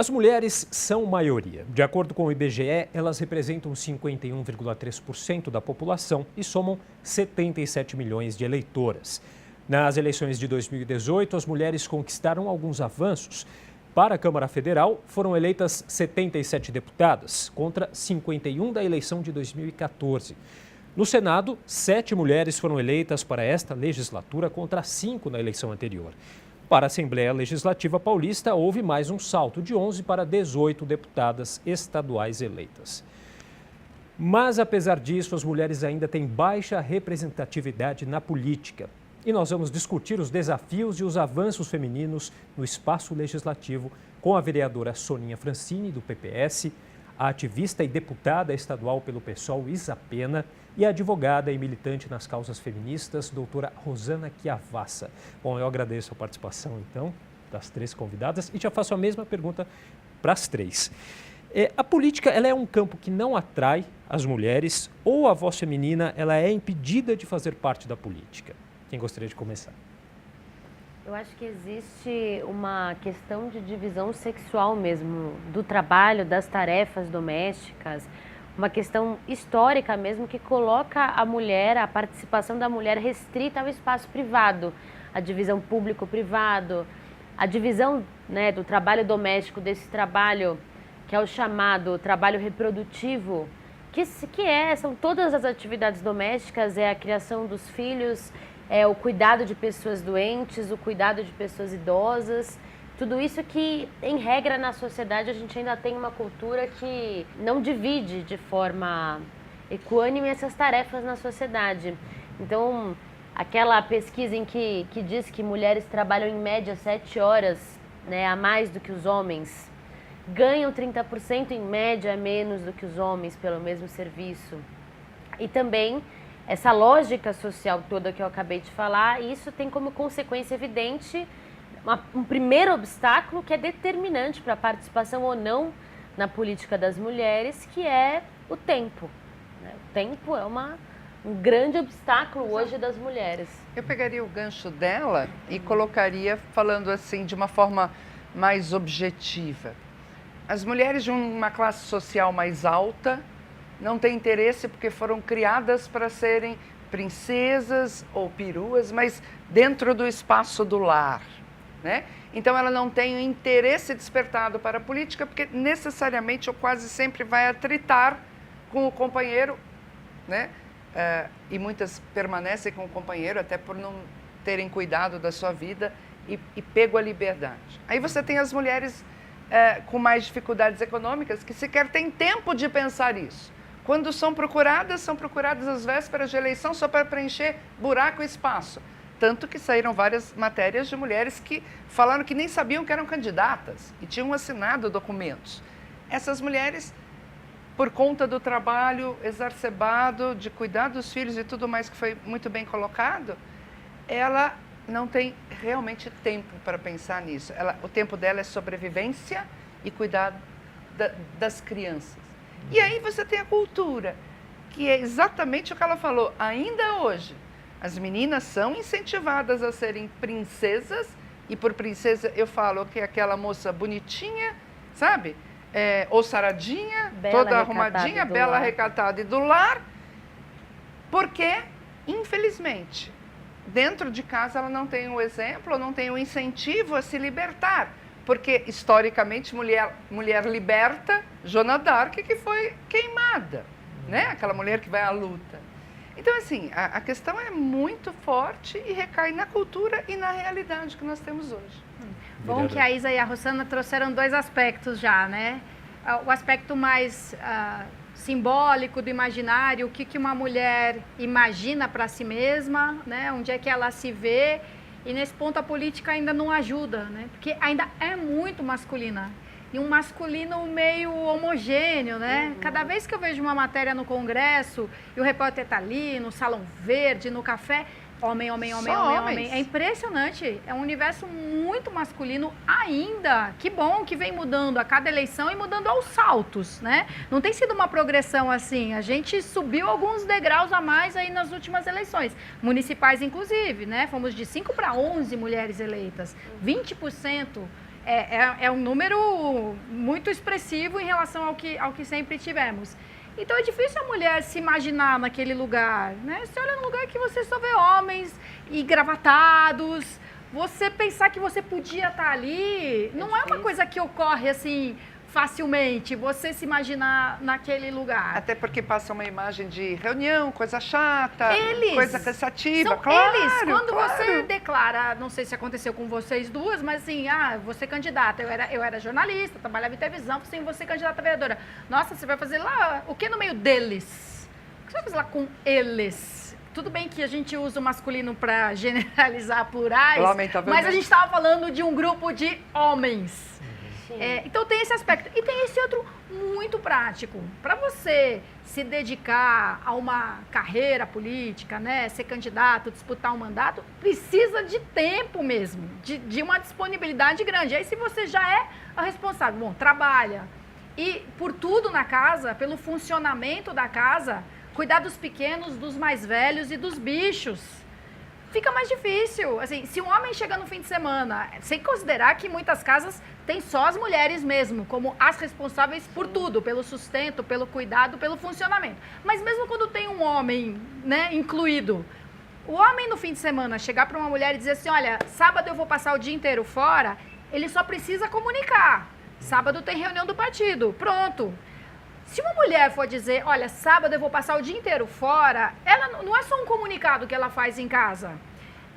As mulheres são maioria. De acordo com o IBGE, elas representam 51,3% da população e somam 77 milhões de eleitoras. Nas eleições de 2018, as mulheres conquistaram alguns avanços. Para a Câmara Federal, foram eleitas 77 deputadas, contra 51 da eleição de 2014. No Senado, 7 mulheres foram eleitas para esta legislatura, contra 5 na eleição anterior. Para a Assembleia Legislativa Paulista, houve mais um salto de 11 para 18 deputadas estaduais eleitas. Mas, apesar disso, as mulheres ainda têm baixa representatividade na política. E nós vamos discutir os desafios e os avanços femininos no espaço legislativo com a vereadora Soninha Francini, do PPS, a ativista e deputada estadual pelo PSOL, Isa Pena, e a advogada e militante nas causas feministas, doutora Rosana Chiavassa. Bom, eu agradeço a participação, então, das 3 convidadas e já faço a mesma pergunta para as 3. A política, ela é um campo que não atrai as mulheres ou a voz feminina, ela é impedida de fazer parte da política? Quem gostaria de começar? Eu acho que existe uma questão de divisão sexual mesmo, do trabalho, das tarefas domésticas, uma questão histórica mesmo que coloca a mulher, a participação da mulher restrita ao espaço privado, a divisão público-privado, a divisão, né, do trabalho doméstico, desse trabalho que é o chamado trabalho reprodutivo, são todas as atividades domésticas, é a criação dos filhos, é o cuidado de pessoas doentes, o cuidado de pessoas idosas, tudo isso que, em regra, na sociedade a gente ainda tem uma cultura que não divide de forma equânime essas tarefas na sociedade. Então, aquela pesquisa em que diz que mulheres trabalham em média 7 horas, né, a mais do que os homens, ganham 30% em média a menos do que os homens pelo mesmo serviço. E também essa lógica social toda que eu acabei de falar, isso tem como consequência evidente um primeiro obstáculo que é determinante para a participação ou não na política das mulheres, que é o tempo. O tempo é um grande obstáculo hoje das mulheres. Eu pegaria o gancho dela e colocaria falando assim de uma forma mais objetiva. As mulheres de uma classe social mais alta não têm interesse porque foram criadas para serem princesas ou peruas, mas dentro do espaço do lar, né? Então ela não tem o interesse despertado para a política porque necessariamente ou quase sempre vai atritar com o companheiro, né? E muitas permanecem com o companheiro até por não terem cuidado da sua vida e pego a liberdade. Aí você tem as mulheres com mais dificuldades econômicas que sequer têm tempo de pensar isso. Quando são procuradas às vésperas de eleição só para preencher buraco e espaço. Tanto que saíram várias matérias de mulheres que falaram que nem sabiam que eram candidatas e tinham assinado documentos. Essas mulheres, por conta do trabalho exacerbado, de cuidar dos filhos e tudo mais que foi muito bem colocado, ela não tem realmente tempo para pensar nisso. O tempo dela é sobrevivência e cuidar das crianças. E aí você tem a cultura, que é exatamente o que ela falou. Ainda hoje, as meninas são incentivadas a serem princesas, e por princesa eu falo que é aquela moça bonitinha, sabe? Ou saradinha, toda arrumadinha, bela, recatada e do lar, porque, infelizmente, dentro de casa ela não tem o exemplo, não tem o incentivo a se libertar. Porque, historicamente, mulher liberta, Joana d'Arc, que foi queimada, né? Aquela mulher que vai à luta. Então, assim, a questão é muito forte e recai na cultura e na realidade que nós temos hoje. Bom que a Isa e a Rosana trouxeram 2 aspectos já, né? O aspecto mais simbólico do imaginário, o que uma mulher imagina para si mesma, né? Onde é que ela se vê. E nesse ponto a política ainda não ajuda, né? Porque ainda é muito masculina. E um masculino meio homogêneo, né? Cada vez que eu vejo uma matéria no Congresso e o repórter está ali, no Salão Verde, no café, homem, homem, homem, homem, homem. É impressionante. É um universo muito masculino ainda. Que bom que vem mudando a cada eleição e mudando aos saltos, né? Não tem sido uma progressão assim. A gente subiu alguns degraus a mais aí nas últimas eleições. Municipais, inclusive, né? Fomos de 5 para 11 mulheres eleitas. 20% É um número muito expressivo em relação ao que sempre tivemos. Então é difícil a mulher se imaginar naquele lugar, né? Você olha num lugar que você só vê homens e gravatados, você pensar que você podia estar ali, não é uma coisa que ocorre assim facilmente, você se imaginar naquele lugar. Até porque passa uma imagem de reunião, coisa chata, Eles coisa cansativa. são Claro, eles, quando claro. você declara, não sei se aconteceu com vocês duas, mas assim, vou ser candidata, eu era jornalista, trabalhava em televisão, assim, você candidata a vereadora. Nossa, você vai fazer lá o que no meio deles? O que você vai fazer lá com eles? Tudo bem que a gente usa o masculino para generalizar plurais, mas a gente estava falando de um grupo de homens. Então tem esse aspecto. E tem esse outro muito prático. Para você se dedicar a uma carreira política, né, ser candidato, disputar um mandato, precisa de tempo mesmo, de uma disponibilidade grande. Aí se você já é a responsável, bom, trabalha, e por tudo na casa, pelo funcionamento da casa, cuidar dos pequenos, dos mais velhos e dos bichos, fica mais difícil. Assim, se um homem chega no fim de semana, sem considerar que em muitas casas tem só as mulheres mesmo, como as responsáveis por tudo, pelo sustento, pelo cuidado, pelo funcionamento. Mas mesmo quando tem um homem, né, incluído, o homem no fim de semana chegar para uma mulher e dizer assim, olha, sábado eu vou passar o dia inteiro fora, ele só precisa comunicar. Sábado tem reunião do partido, pronto. Se uma mulher for dizer, olha, sábado eu vou passar o dia inteiro fora, ela não é só um comunicado que ela faz em casa.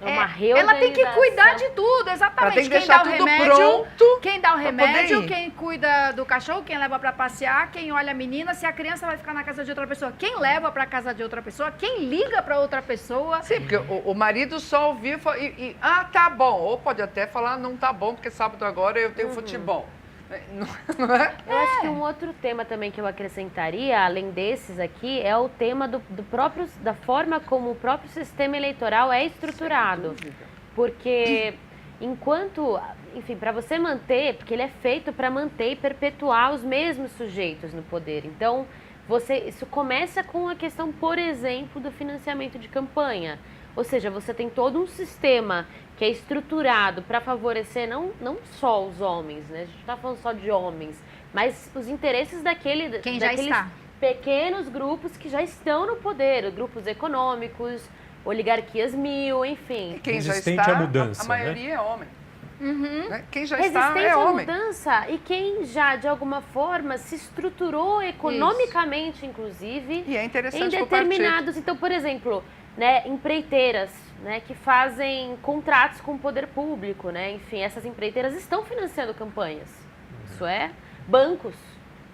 Uma ela tem que cuidar de tudo, exatamente. Tem que deixar tudo pronto. Quem dá o remédio, quem cuida do cachorro, quem leva para passear, quem olha a menina, se a criança vai ficar na casa de outra pessoa, quem leva para casa de outra pessoa, quem liga para outra pessoa. Sim, porque o marido só ouviu e tá bom. Ou pode até falar, não tá bom, porque sábado agora eu tenho futebol. Não é? Eu acho que um outro tema também que eu acrescentaria, além desses aqui, é o tema da forma como o próprio sistema eleitoral é estruturado. Porque enquanto, enfim, para você manter, porque ele é feito para manter e perpetuar os mesmos sujeitos no poder. Então, isso começa com a questão, por exemplo, do financiamento de campanha. Ou seja, você tem todo um sistema que é estruturado para favorecer não só os homens, né? A gente não está falando só de homens, mas os interesses daqueles pequenos grupos que já estão no poder, grupos econômicos, oligarquias mil, enfim. E quem já Resistente está, à mudança, a maioria né? é homem. Né? Quem já Resistente está é à homem. mudança e quem já, de alguma forma, se estruturou economicamente, inclusive, E é interessante em determinados... Então, por exemplo, né, empreiteiras, né, que fazem contratos com o poder público, né? Enfim, essas empreiteiras estão financiando campanhas. Isso é bancos,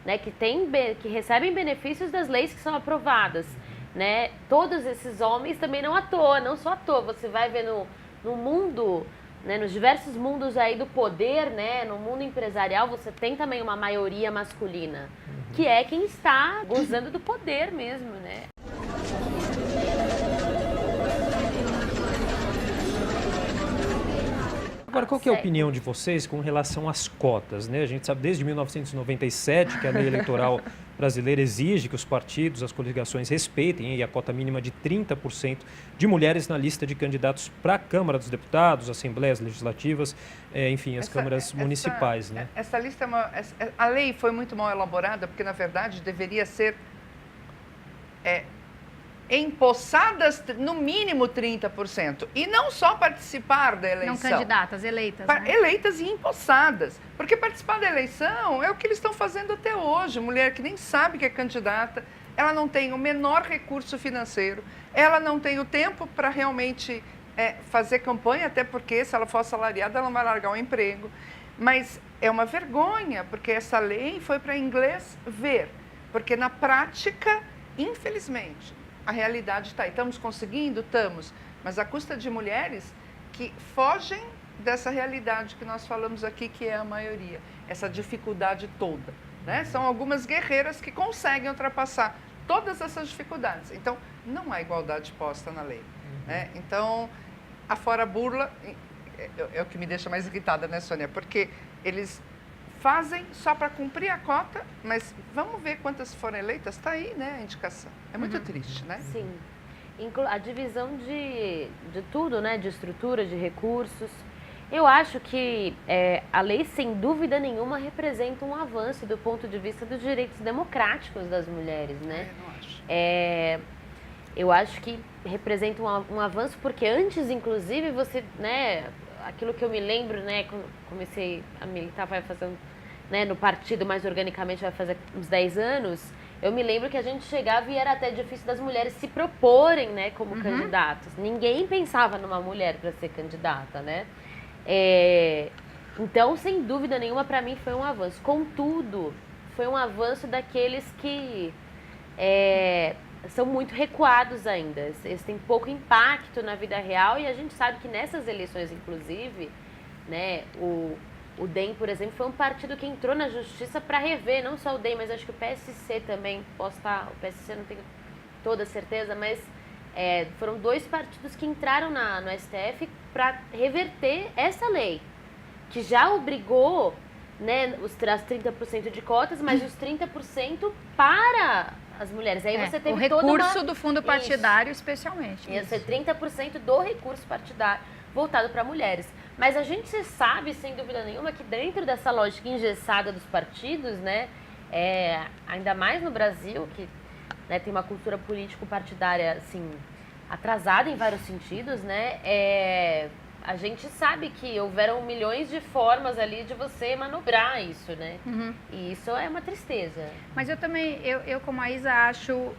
né, que recebem benefícios das leis que são aprovadas, né? Todos esses homens também não só à toa. Você vai ver no mundo, né, nos diversos mundos aí do poder, né, no mundo empresarial, você tem também uma maioria masculina, que é quem está gozando do poder mesmo, né? Agora, qual que é a opinião de vocês com relação às cotas, né? A gente sabe desde 1997 que a lei eleitoral brasileira exige que os partidos, as coligações respeitem a cota mínima de 30% de mulheres na lista de candidatos para a Câmara dos Deputados, Assembleias Legislativas, enfim, as câmaras municipais, né? Essa lista a lei foi muito mal elaborada, porque, na verdade, deveria ser empossadas no mínimo 30%. E não só participar da eleição. Não candidatas, eleitas. Né? Eleitas e empossadas. Porque participar da eleição é o que eles estão fazendo até hoje. Mulher que nem sabe que é candidata, ela não tem o menor recurso financeiro, ela não tem o tempo para realmente fazer campanha, até porque se ela for assalariada, ela não vai largar o emprego. Mas é uma vergonha, porque essa lei foi para inglês ver. Porque na prática, infelizmente, a realidade está aí. Estamos conseguindo? Estamos. Mas à custa de mulheres que fogem dessa realidade que nós falamos aqui, que é a maioria. Essa dificuldade toda. Né? São algumas guerreiras que conseguem ultrapassar todas essas dificuldades. Então, não há igualdade posta na lei. Né? Então, afora a burla, é o que me deixa mais irritada, né, Sônia? Porque eles fazem só para cumprir a cota, mas vamos ver quantas foram eleitas, está aí, né, a indicação. É muito triste, né? Sim. A divisão de tudo, né, de estrutura, de recursos. Eu acho que a lei, sem dúvida nenhuma, representa um avanço do ponto de vista dos direitos democráticos das mulheres, né? Eu não acho. Eu acho que representa um avanço, porque antes, inclusive, você, né, aquilo que eu me lembro, né, quando comecei a militar, vai fazer, né, no partido mais organicamente, vai fazer uns 10 anos, eu me lembro que a gente chegava e era até difícil das mulheres se proporem, né, como candidatas. Ninguém pensava numa mulher para ser candidata, né? Então, sem dúvida nenhuma, para mim foi um avanço. Contudo, foi um avanço daqueles que são muito recuados ainda. Eles têm pouco impacto na vida real, e a gente sabe que nessas eleições, inclusive, né, o DEM, por exemplo, foi um partido que entrou na justiça para rever, não só o DEM, mas acho que o PSC também, o PSC não tenho toda certeza, mas foram 2 partidos que entraram no STF para reverter essa lei, que já obrigou, né, as 30% de cotas, mas os 30% para as mulheres. Aí você teve o recurso do fundo partidário, especialmente. Ia ser 30% do recurso partidário voltado para mulheres. Mas a gente sabe, sem dúvida nenhuma, que dentro dessa lógica engessada dos partidos, né, ainda mais no Brasil, que, né, tem uma cultura político-partidária assim, atrasada em vários sentidos, né, a gente sabe que houveram milhões de formas ali de você manobrar isso, né? E isso é uma tristeza. Mas eu também, eu como a Isa, acho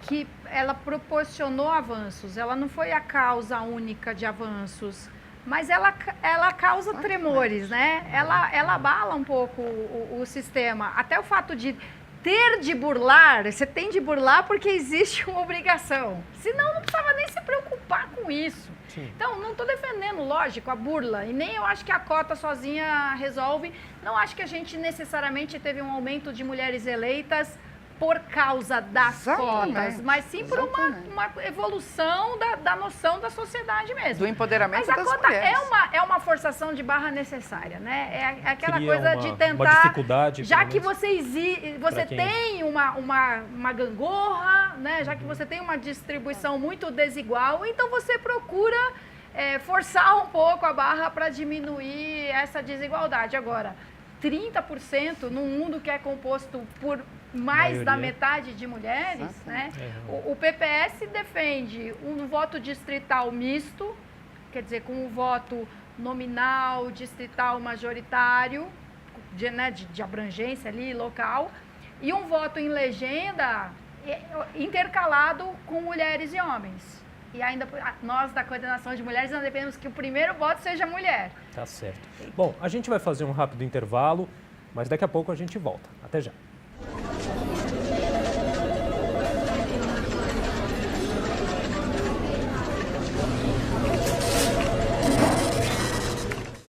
que ela proporcionou avanços. Ela não foi a causa única de avanços, mas ela causa tremores, né? Ela abala um pouco o sistema. Até o fato de ter de burlar, você tem de burlar porque existe uma obrigação. Senão não precisava nem se preocupar com isso. Sim. Então, não estou defendendo, lógico, a burla. E nem eu acho que a cota sozinha resolve. Não acho que a gente necessariamente teve um aumento de mulheres eleitas por causa das cotas, mas sim por uma evolução da noção da sociedade mesmo. Do empoderamento das mulheres. Mas a cota é uma forçação de barra necessária, né? É aquela Cria coisa de tentar... uma dificuldade, já pelo que menos, você tem uma gangorra, né? Já que você tem uma distribuição muito desigual, então você procura forçar um pouco a barra para diminuir essa desigualdade. Agora, 30% num mundo que é composto por mais da metade de mulheres, né? O PPS defende um voto distrital misto, quer dizer, com um voto nominal, distrital, majoritário, de abrangência ali, local, e um voto em legenda intercalado com mulheres e homens. E ainda nós, da coordenação de mulheres, nós devemos que o primeiro voto seja mulher. Tá certo. Bom, a gente vai fazer um rápido intervalo, mas daqui a pouco a gente volta. Até já.